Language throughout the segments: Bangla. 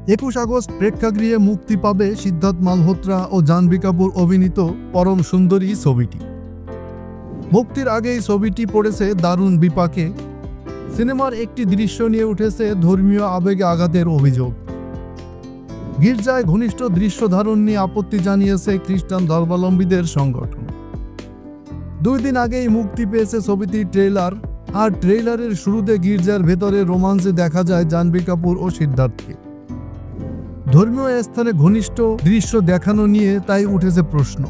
21 আগস্ট প্রেক্ষাগৃহে মুক্তি পাবে সিদ্ধার্থ মালহোত্রা ও জাহ্নবী কাপুর অভিনীত পরম সুন্দরী ছবিটি। মুক্তির আগেই ছবিটি পড়েছে দারুণ বিপাকে। সিনেমার একটি দৃশ্য নিয়ে উঠেছে ধর্মীয় আবেগে আঘাতের অভিযোগ। গির্জায় ঘনিষ্ঠ দৃশ্য ধারণ নিয়ে আপত্তি জানিয়েছে খ্রিস্টান ধর্মাবলম্বীদের সংগঠন। 2 দিন আগেই মুক্তি পেয়েছে ছবিটির ট্রেলার, আর ট্রেলারের শুরুতে গির্জার ভেতরে রোমান্সে দেখা যায় জাহ্নবী কাপুর ও সিদ্ধার্থকে। ধর্মীয় স্থানে ঘনিষ্ঠ দৃশ্য দেখানো নিয়ে তাই উঠেছে প্রশ্ন।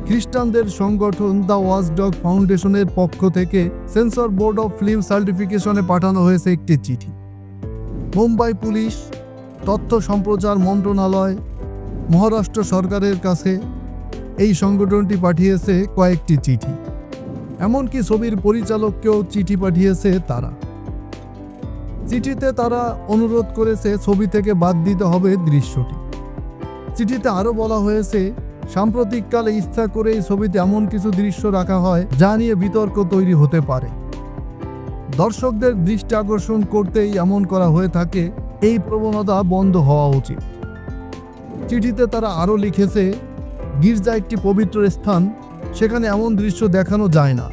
খ্রিস্টানদের সংগঠন দ্য ওয়াচডগ ফাউন্ডেশনের পক্ষ থেকে সেন্সর বোর্ড অফ ফিল্ম সার্টিফিকেশনে পাঠানো হয়েছে একটি চিঠি। মুম্বাই পুলিশ, তথ্য সম্প্রচার মন্ত্রণালয়, মহারাষ্ট্র সরকারের কাছে এই সংগঠনটি পাঠিয়েছে কয়েকটি চিঠি। এমনকি ছবির পরিচালককেও চিঠি পাঠিয়েছে তারা। চিঠিতে তারা অনুরোধ করেছে ছবি থেকে বাদ দিতে হবে দৃশ্যটি। চিঠিতে আরও বলা হয়েছে, সাম্প্রতিককালে ইচ্ছা করে এই ছবিতে এমন কিছু দৃশ্য রাখা হয় যা নিয়ে বিতর্ক তৈরি হতে পারে। দর্শকদের দৃষ্টি আকর্ষণ করতেই এমন করা হয়ে থাকে, এই প্রবণতা বন্ধ হওয়া উচিত। চিঠিতে তারা আরও লিখেছে, গির্জা একটি পবিত্র স্থান, সেখানে এমন দৃশ্য দেখানো যায় না।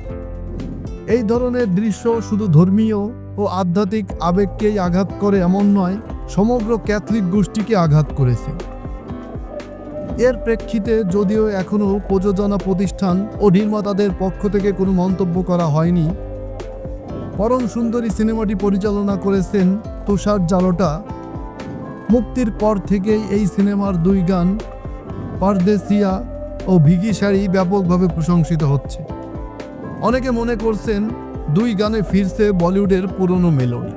এই ধরনের দৃশ্য শুধু ধর্মীয় ও আধ্যাত্মিক আবেগকেই আঘাত করে এমন নয়, সমগ্র ক্যাথলিক গোষ্ঠীকে আঘাত করেছে। এর প্রেক্ষিতে যদিও এখনও প্রযোজনা প্রতিষ্ঠান ও নির্মাতাদের পক্ষ থেকে কোনো মন্তব্য করা হয়নি। পরম সুন্দরী সিনেমাটি পরিচালনা করেছেন তুষার জালোটা। মুক্তির পর থেকেই এই সিনেমার 2 গান পারদেসিয়া ও ভিগি শাড়ি ব্যাপকভাবে প্রশংসিত হচ্ছে। অনেকে মনে করছেন 2 গানে ফিরছে বলিউডের পুরনো মেলোডি।